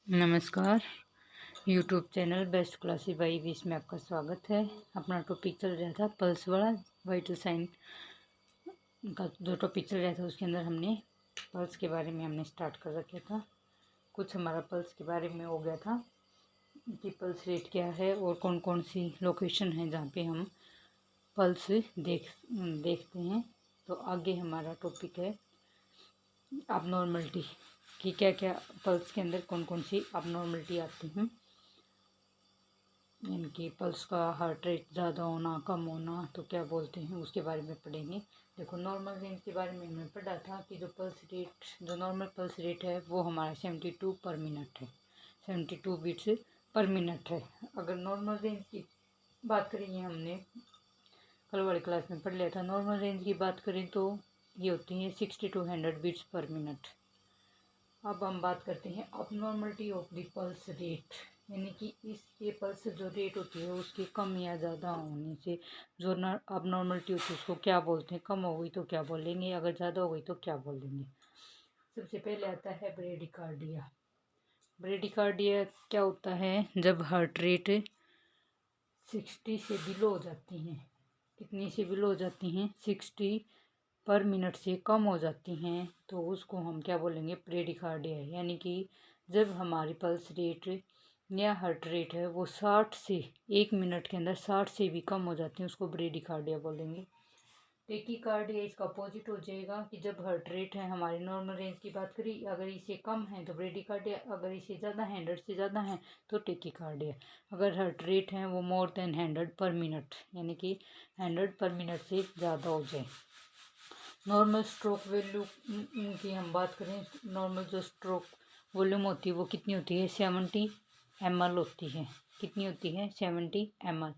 नमस्कार। YouTube channel best classes by बीस में आपका स्वागत है। अपना टॉपिक चल रहा था पल्स वाला वाइटल साइन का। जो टॉपिक चल रहा था उसके अंदर हमने पल्स के बारे में हमने स्टार्ट कर रखा था। कुछ हमारा पल्स के बारे में हो गया था कि पल्स रेट क्या है और कौन कौन सी लोकेशन है जहाँ पे हम पल्स देखते हैं। तो आगे हमारा टॉपिक है abnormality कि क्या क्या पल्स के अंदर कौन कौन सी abnormality आती हैं। इनकी पल्स का हार्ट रेट ज़्यादा होना कम होना तो क्या बोलते हैं उसके बारे में पढ़ेंगे। देखो, नॉर्मल रेंज के बारे में हमने पढ़ा था कि जो नॉर्मल पल्स रेट है वो हमारा 72 पर मिनट है, 72 बीट्स पर मिनट है। अगर नॉर्मल रेंज की बात करें, ये हमने कल वाली क्लास में पढ़ लिया था। नॉर्मल रेंज की बात करें तो ये होती है 60 to 100 बीट्स पर मिनट। अब हम बात करते हैं abnormality of the pulse rate, यानी कि इसके पल्स जो रेट होती है उसकी कम या ज़्यादा होने से जो abnormality होती है उसको क्या बोलते हैं। कम हो गई तो क्या बोलेंगे, अगर ज़्यादा हो गई तो क्या बोलेंगे। सबसे पहले आता है ब्रेडिकार्डिया। ब्रेडिकार्डिया क्या होता है, जब हार्ट रेट 60 से बिलो हो जाती हैं। कितनी से बिलो हो जाती हैं, 60 पर मिनट से कम हो जाती हैं तो उसको हम क्या बोलेंगे, ब्रेडिकार्डिया। यानी कि जब हमारी पल्स रेट या हार्ट रेट है वो 60 से 1 मिनट के अंदर 60 से भी कम हो जाती है, उसको ब्रेडिकार्डिया बोलेंगे। टेकीकार्डिया इसका अपोजिट हो जाएगा कि जब हार्ट रेट है हमारी नॉर्मल रेंज की बात करी, अगर इसे कम है तो ब्रेडिकार्डिया, अगर इसे ज़्यादा है 100 से ज़्यादा है तो टेकीकार्डिया। अगर हार्ट रेट है वो मोर देन 100 पर मिनट, यानी कि 100 पर मिनट से ज़्यादा हो जाए। नॉर्मल स्ट्रोक वैल्यू की हम बात करें, नॉर्मल जो स्ट्रोक वॉल्यूम होती है वो कितनी होती है, 70 ml होती है। कितनी होती है, 70 ml।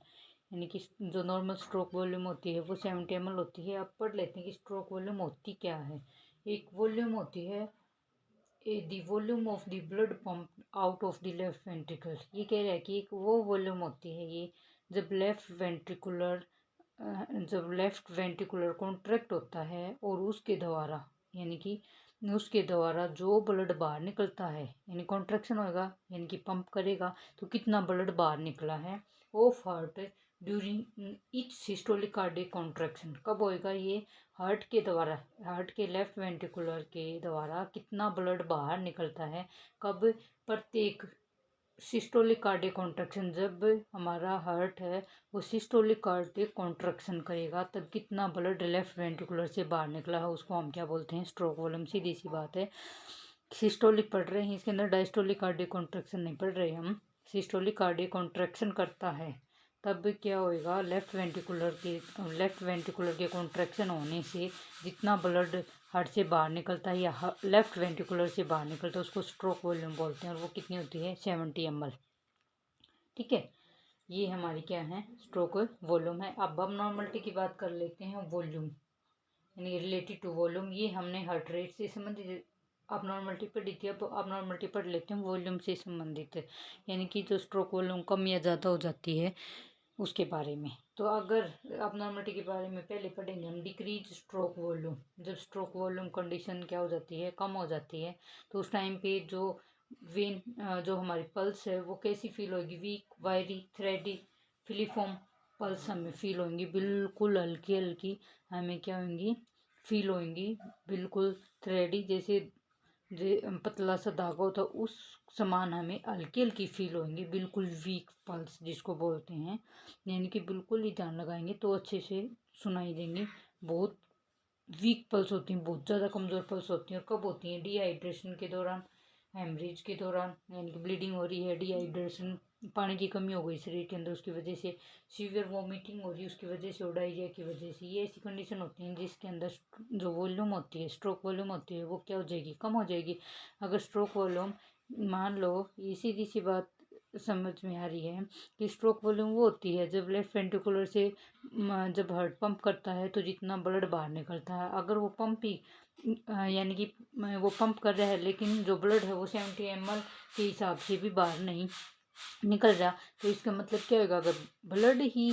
यानी कि जो नॉर्मल स्ट्रोक वॉल्यूम होती है वो 70 ml होती है। अब पढ़ लेते हैं कि स्ट्रोक वॉल्यूम होती क्या है। एक वॉल्यूम होती है the volume of the blood pump out of the left ventricle. ये कह रहा है कि एक वो वॉल्यूम होती है ये जब लेफ्ट वेंट्रिकुलर कॉन्ट्रैक्ट होता है और उसके द्वारा, यानी कि उसके द्वारा जो ब्लड बाहर निकलता है, यानी कॉन्ट्रैक्शन होगा यानी कि पंप करेगा तो कितना ब्लड बाहर निकला है of heart during each systolic cardiac contraction. कब होएगा ये, हार्ट के द्वारा, हार्ट के लेफ्ट वेंट्रिकुलर के द्वारा कितना ब्लड बाहर निकलता है, कब, प्रत्येक सिस्टोलिक कार्डियक कॉन्ट्रैक्शन। जब हमारा हार्ट है वो सिस्टोलिक कार्डियक कॉन्ट्रैक्शन करेगा तब कितना ब्लड लेफ्ट वेंट्रिकुलर से बाहर निकला है उसको हम क्या बोलते हैं, स्ट्रोक वॉल्यूम। सीधी सी बात है, सिस्टोलिक पढ़ रहे हैं, इसके अंदर डायस्टोलिक कार्डियक कॉन्ट्रैक्शन नहीं पढ़ रहे हम। सिस्टोलिक कार्डियक कॉन्ट्रैक्शन करता है तब क्या होएगा, लेफ्ट वेंट्रिकुलर के कॉन्ट्रैक्शन होने से जितना ब्लड हार्ट से बाहर निकलता है या लेफ्ट वेंट्रिकुलर से बाहर निकलता है उसको स्ट्रोक वॉल्यूम बोलते हैं, और वो कितनी होती है, 70 ml। ठीक है, ये हमारी क्या है, स्ट्रोक वॉल्यूम है। अब हम नॉर्मलिटी की बात कर लेते हैं, वॉल्यूम यानी रिलेटेड टू वॉल्यूम। ये हमने हार्ट रेट से संबंधित अब नॉर्मलिटी पढ़ी थी, अब आप नॉर्मलिटी पढ़ लेते हैं वॉल्यूम से संबंधित है, यानी कि जो स्ट्रोक वॉल्यूम कम या ज़्यादा हो जाती है उसके बारे में। तो अगर अब नॉर्मलिटी के बारे में पहले पढ़ेंगे हम, डिक्रीज स्ट्रोक वॉल्यूम। जब स्ट्रोक वॉल्यूम कंडीशन क्या हो जाती है, कम हो जाती है, तो उस टाइम पे जो वेन जो हमारी पल्स है वो कैसी फील होगी, वीक, वायरी, थ्रेडी, फिलीफॉर्म पल्स हमें फील होंगी, बिल्कुल हल्की हल्की हमें क्या होंगी, फील होंगी, बिल्कुल थ्रेडी जैसे पतला सा धागा होता है उस समान हमें हल्की हल्की फील होंगी, बिल्कुल वीक पल्स जिसको बोलते हैं। यानी कि बिल्कुल ही ध्यान लगाएंगे तो अच्छे से सुनाई देंगी। बहुत वीक पल्स होती हैं, बहुत ज़्यादा कमज़ोर पल्स होती हैं। और कब होती हैं, डिहाइड्रेशन के दौरान, हेमरेज के दौरान, यानी कि ब्लीडिंग हो रही है, डिहाइड्रेशन, पानी की कमी हो गई शरीर के अंदर उसकी वजह से, सीवियर वॉमिटिंग हो रही है उसकी वजह से, और डायरिया की वजह से। ये ऐसी कंडीशन होती हैं जिसके अंदर जो वॉल्यूम होती है, स्ट्रोक वॉल्यूम होती है, वो क्या हो जाएगी, कम हो जाएगी। अगर स्ट्रोक वॉल्यूम, मान लो ये सीधी सी बात समझ में आ रही है कि स्ट्रोक वॉल्यूम वो होती है जब लेफ्ट वेंट्रिकुलर से जब हार्ट पंप करता है तो जितना ब्लड बाहर निकलता है, अगर वो पंप ही यानी कि वो पंप कर रहा है लेकिन जो ब्लड है वो 70 ml के हिसाब से भी बाहर नहीं निकल रहा, तो इसका मतलब क्या होगा, अगर ब्लड ही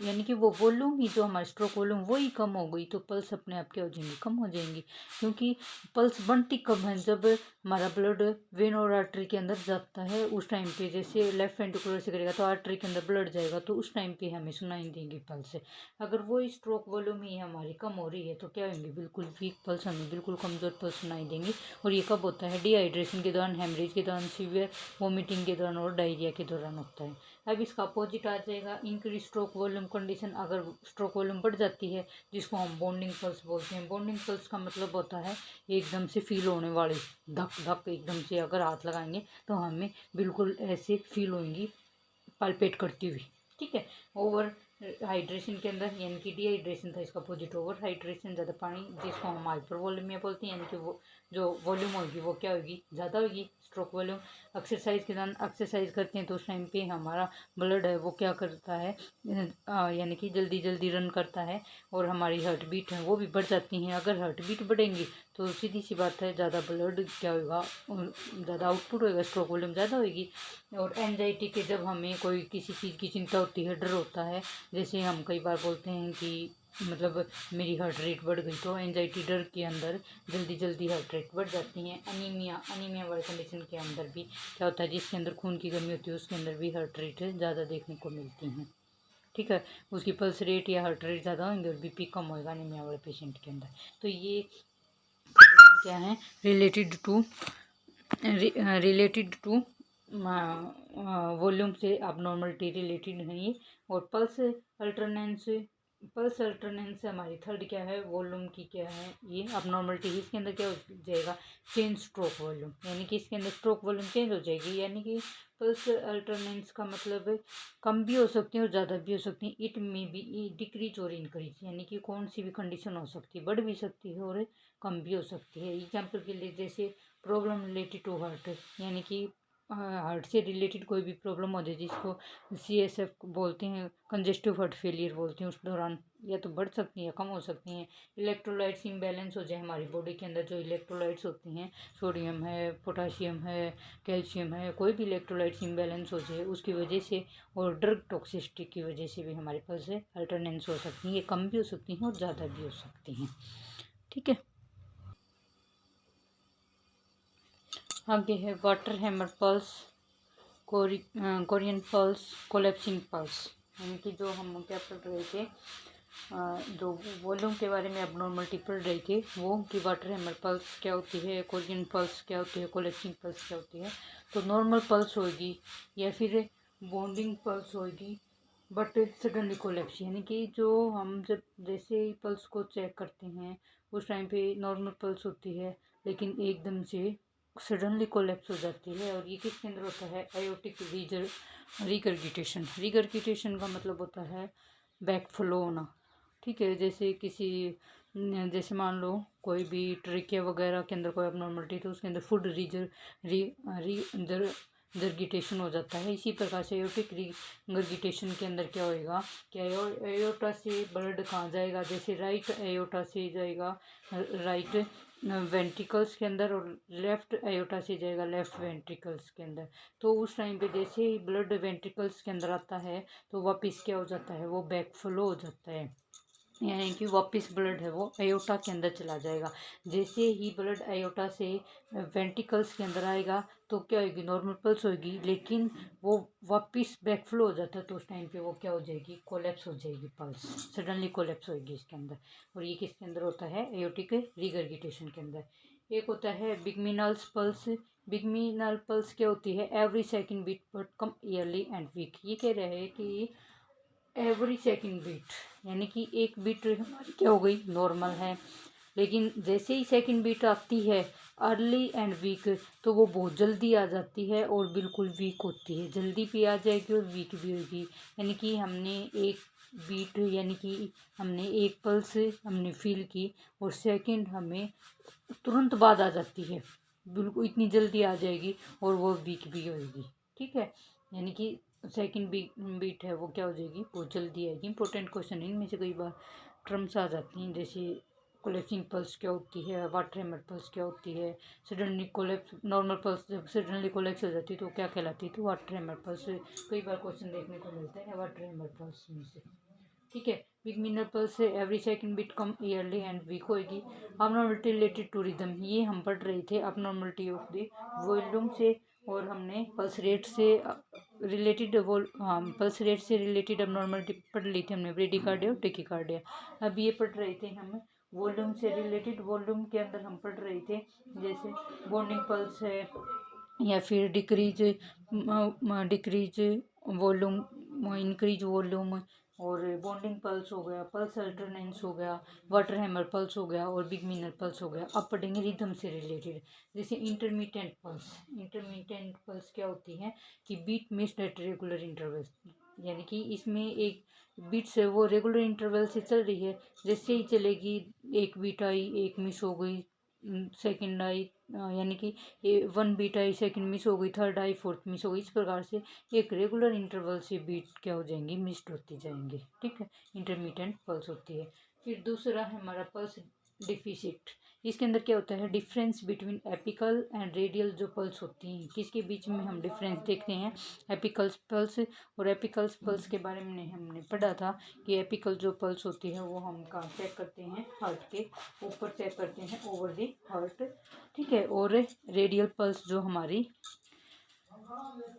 यानी कि वो वॉल्यूम ही, जो हमारी स्ट्रोक वॉल्यूम वही कम हो गई, तो पल्स अपने आप क्या हो जाएंगी, कम हो जाएंगी। क्योंकि पल्स बनती कब है, जब हमारा ब्लड वेन और आर्टरी के अंदर जाता है, उस टाइम पे जैसे लेफ्ट वेंट्रिकुलर से करेगा तो आर्टरी के अंदर ब्लड जाएगा, तो उस टाइम पे हमें सुनाई देंगी पल्स। अगर वो स्ट्रोक वॉल्यूम ही हमारी कम हो रही है तो क्या होंगे, बिल्कुल वीक पल्स, हमें बिल्कुल कमज़ोर पल्स सुनाई देंगी। और ये कब होता है, डिहाइड्रेशन के दौरान, हेमरेज के दौरान, सीवियर वोमिटिंग के दौरान और डायरिया के दौरान होता है। अब इसका अपोजिट आ जाएगा इंक्रीज स्ट्रोक वॉल्यूम कंडीशन। अगर स्ट्रोक वॉल्यूम बढ़ जाती है, जिसको हम बॉन्डिंग पल्स बोलते हैं। बॉन्डिंग पल्स का मतलब होता है एकदम से फील होने वाली, धक धक एकदम से अगर हाथ लगाएंगे तो हमें बिल्कुल ऐसे फील होंगी, पाल्पेट करती हुई। ठीक है। ओवर हाइड्रेशन के अंदर, यानी कि डिहाइड्रेशन था, इसका अपोजिट ओवर हाइड्रेशन, ज़्यादा पानी, जिसको हम हाइपर वॉल्यूमिया बोलते हैं, यानी कि वो जो वॉल्यूम होगी वो क्या होगी, ज़्यादा होगी, स्ट्रोक वॉल्यूम। एक्सरसाइज के दौरान एक्सरसाइज करते हैं तो उस टाइम पे हमारा ब्लड है वो क्या करता है, यानी कि जल्दी जल्दी रन करता है, और हमारी हार्ट बीट है वो भी बढ़ जाती हैं। अगर हार्ट बीट बढ़ेंगी तो सीधी सी बात है, ज़्यादा ब्लड क्या होगा, ज़्यादा आउटपुट होएगा, स्ट्रोक वॉल्यूम ज़्यादा होगी। और एनजाइटी के, जब हमें कोई किसी चीज़ की चिंता होती है, डर होता है, जैसे हम कई बार बोलते हैं कि मतलब मेरी हार्ट रेट बढ़ गई, तो एनजाइटी डर के अंदर जल्दी जल्दी हार्ट रेट बढ़ जाती हैं। अनीमिया, अनीमिया वाले कंडीशन के अंदर भी क्या होता है, जिसके अंदर खून की कमी होती है उसके अंदर भी हार्ट रेट ज़्यादा देखने को मिलती हैं। ठीक है। उसकी पल्स रेट या हार्ट रेट ज़्यादा होंगे और बीपी कम होएगा अनीमिया वाले पेशेंट के अंदर। तो ये कंडीशन क्या है, रिलेटेड टू वॉल्यूम से abnormality रिलेटेड है ये। और पल्स अल्टरनेंस हमारी थर्ड क्या है, वॉल्यूम की क्या है ये abnormality, इसके अंदर क्या हो जाएगा, चेंज स्ट्रोक वॉल्यूम, यानी कि इसके अंदर स्ट्रोक वॉल्यूम चेंज हो जाएगी। यानी कि पल्स अल्टरनेंस का मतलब है कम भी हो सकती है और ज़्यादा भी हो सकती है। इट में बी डिक्रीज और इंक्रीज, यानी कि कौन सी भी कंडीशन हो सकती है, बढ़ भी सकती है और कम भी हो सकती है। एग्जाम्पल के लिए जैसे प्रॉब्लम रिलेटेड टू हार्ट, यानी कि हार्ट से रिलेटेड कोई भी प्रॉब्लम हो जाए, जिसको CSF बोलते हैं, कंजेस्टिव हार्ट फेलियर बोलते हैं, उस दौरान या तो बढ़ सकती है, कम हो सकती हैं। इलेक्ट्रोलाइट्स इम्बैलेंस हो जाए, हमारी बॉडी के अंदर जो इलेक्ट्रोलाइट्स होती हैं, सोडियम है, पोटाशियम है, कैल्शियम है, कोई भी इलेक्ट्रोलाइट्स इम्बैलेंस हो जाए उसकी वजह से, और ड्रग टॉक्सिसिटी की वजह से भी हमारे पास अल्टरनेंस हो सकती हैं। ये कम भी हो सकती हैं और ज़्यादा भी हो सकती हैं। ठीक है। आगे है water hammer pulse, Korean pulse, collapsing pulse. यानी कि जो हम क्या पढ़ रहे थे, जो वॉल्यूम के बारे में अब नॉर्मलिटी पढ़ रहे थे, वो कि वाटर हैमर पल्स क्या होती है, कोरियन पल्स क्या होती है, कोलेप्सिंग पल्स क्या होती है। तो नॉर्मल पल्स होगी या फिर बॉन्डिंग पल्स होगी, बट सडनली कोलेप्स, यानी कि जो हम जब जैसे ही पल्स को चेक करते हैं उस टाइम पे नॉर्मल पल्स होती है, लेकिन एकदम से सडनली कोलेप्स हो जाती है। और ये किसके अंदर होता है, आयोटिक रिगर्गिटेशन। रिगर्गिटेशन का मतलब होता है बैक फ्लो होना। ठीक है। जैसे किसी जैसे मान लो कोई भी ट्रिकिया वगैरह के अंदर कोई abnormality, तो उसके अंदर फूड रिगर्गिटेशन हो जाता है। इसी प्रकार से एयोटिक रिगर्गिटेशन के अंदर क्या होएगा कि एयोटा से ब्लड कहाँ जाएगा, जैसे राइट एयोटा से जाएगा राइट वेंट्रिकल्स के अंदर, और लेफ्ट एयोटा से जाएगा लेफ्ट वेंट्रिकल्स के अंदर। तो उस टाइम पे जैसे ही ब्लड वेंट्रिकल्स के अंदर आता है तो वापस क्या हो जाता है, वो बैक फ्लो हो जाता है, यानी कि वापस ब्लड है वो एयोटा के अंदर चला जाएगा। जैसे ही ब्लड एयोटा से वेंट्रिकल्स के अंदर आएगा तो क्या होगी, नॉर्मल पल्स होगी, लेकिन वो वापस बैकफ्लो हो जाता है, तो उस टाइम पे वो क्या हो जाएगी, कोलेप्स हो जाएगी, पल्स सडनली कोलेप्स होगी इसके अंदर। और ये किसके अंदर होता है, एयोटिक रिगर्गिटेशन के अंदर। एक होता है बिगमिनल्स पल्स। बिगमिनल पल्स क्या होती है, every second beat but come early and weak. ये कह रहे हैं कि एवरी सेकंड बीट, यानी कि एक बीट हमारी क्या हो गई, नॉर्मल है, लेकिन जैसे ही सेकंड बीट आती है अर्ली एंड वीक, तो वो बहुत जल्दी आ जाती है और बिल्कुल वीक होती है, जल्दी भी आ जाएगी और वीक भी होगी। यानी कि हमने एक बीट, यानी कि हमने एक पल्स हमने फील की और सेकंड हमें तुरंत बाद आ जाती है, बिल्कुल इतनी जल्दी आ जाएगी और वो वीक भी होएगी। ठीक है। यानी कि सेकंड बीट है वो क्या हो जाएगी, बहुत जल्दी आएगी। इंपॉर्टेंट क्वेश्चन इनमें से कई बार टर्म्स आ जाती हैं, जैसे कोलेप्सिंग पल्स क्या होती है, वाटर हैमर पल्स क्या होती है, सडनली कोलेप्स, नॉर्मल पल्स जब सडनली कोलेप्स हो जाती है तो क्या कहलाती है, तो वाटर हैमर पल्स। कई बार क्वेश्चन देखने को मिलता है वाटर हैमर पल्स में से। ठीक है। बिग मीनर पल्स से every second beat come early and weak होएगी। अबनॉर्मलिटी रिलेटेड टू रिदम, ये हम पढ़ रहे थे अबनॉर्मलिटी ऑफ द वॉल्यूम से, और हमने पल्स रेट से रिलेटेड पल्स रेट से रिलेटेड अबनॉर्मलिटी पढ़ ली थी हमने, ब्रेडिकार्डिया और टेकिकार्डिया। अब ये पढ़ रहे थे हम वॉल्यूम से रिलेटेड। वॉल्यूम के अंदर हम पढ़ रहे थे जैसे बॉन्डिंग पल्स है, या फिर डिक्रीज वॉल्यूम, इंक्रीज वॉल्यूम, और बॉन्डिंग पल्स हो गया, पल्स अल्टरनेंस हो गया, वाटर हैमर पल्स हो गया, और बिग मीनर पल्स हो गया। अब पढ़ेंगे रिदम से रिलेटेड, जैसे इंटरमीडिएंट पल्स। इंटरमीडिएंट पल्स क्या होती है कि beat missed at regular intervals, यानी कि इसमें एक बीट्स है वो रेगुलर इंटरवल से चल रही है, जैसे ही चलेगी एक बीट आई, एक मिस हो गई, सेकंड आई, यानी कि 1 बीट आई, सेकंड मिस हो गई, थर्ड आई, फोर्थ मिस हो गई। इस प्रकार से एक रेगुलर इंटरवल से बीट क्या हो जाएंगी, मिस्ड होती जाएंगी। ठीक है, इंटरमीडिएंट पल्स होती है। फिर दूसरा है हमारा पल्स डिफिसिट। इसके अंदर क्या होता है, difference between apical and radial जो पल्स होती हैं, किसके बीच में हम डिफरेंस देखते हैं, एपिकल्स पल्स। और एपिकल्स पल्स के बारे में हमने पढ़ा था कि एपिकल जो पल्स होती है वो हम कहाँ चेक करते हैं, हार्ट के ऊपर चेक करते हैं, ओवर दी हार्ट। ठीक है, और रेडियल पल्स जो हमारी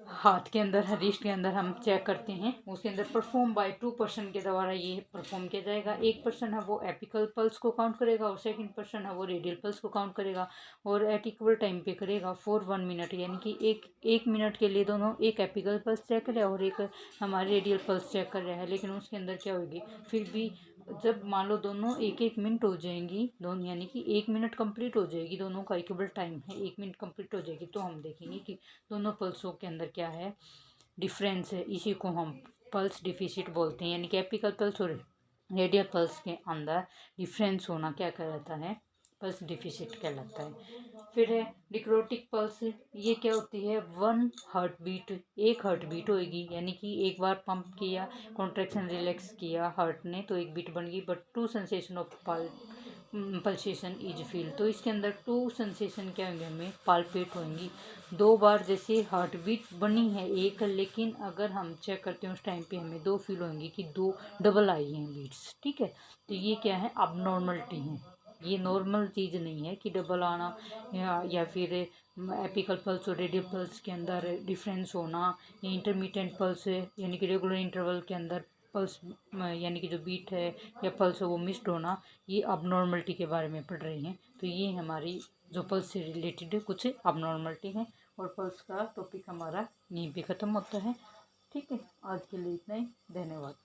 हाथ के अंदर, रिस्ट के अंदर हम चेक करते हैं, उसके अंदर परफॉर्म बाय 2% के द्वारा ये परफॉर्म किया जाएगा। 1% है वो एपिकल पल्स को काउंट करेगा, और 2% है वो रेडियल पल्स को काउंट करेगा, और एट इक्वल टाइम पे करेगा फॉर 1 मिनट, यानी कि एक मिनट के लिए दोनों, एक एपिकल पल्स चेक कर रहा है और एक हमारे रेडियल पल्स चेक कर रहा है। लेकिन उसके अंदर क्या होगी, फिर भी जब मान लो दोनों एक एक मिनट हो जाएंगी, दोनों यानी कि 1 मिनट कंप्लीट हो जाएगी, दोनों का इक्वल टाइम है, 1 मिनट कंप्लीट हो जाएगी, तो हम देखेंगे कि दोनों पल्सों के अंदर क्या है, डिफरेंस है। इसी को हम पल्स डिफिसिट बोलते हैं, यानी कि एपिकल पल्स और रेडियल पल्स के अंदर डिफरेंस होना क्या कहलाता है, पल्स डिफिसिट कहलाता है। फिर है डिक्रोटिक पल्स। ये क्या होती है, 1 हार्ट बीट, एक हार्ट बीट होएगी, यानी कि एक बार पंप किया, कॉन्ट्रैक्शन रिलैक्स किया हार्ट ने, तो एक बीट बन गई, but 2 sensation of pulsation is feel. तो इसके अंदर 2 सेंसेशन क्या होंगे, हमें पाल्पेट होंगी 2 बार, जैसे हार्ट बीट बनी है एक, लेकिन अगर हम चेक करते हैं उस टाइम पे हमें 2 फील होंगी कि 2 डबल आई हैं बीट्स। ठीक है, तो ये क्या है, अबनॉर्मलिटी है, ये नॉर्मल चीज़ नहीं है कि डबल आना, या फिर एपिकल पल्स और रेडियल पल्स के अंदर डिफरेंस होना, या इंटरमीडिएंट पल्स यानी कि रेगुलर इंटरवल के अंदर पल्स यानी कि जो बीट है या पल्स है वो मिस्ड होना, ये अबनॉर्मलिटी के बारे में पढ़ रहे हैं। तो ये हमारी जो पल्स से रिलेटेड कुछ अबनॉर्मलिटी है, और पल्स का टॉपिक हमारा यहीं पे ख़त्म होता है। ठीक है, आज के लिए इतना ही, धन्यवाद।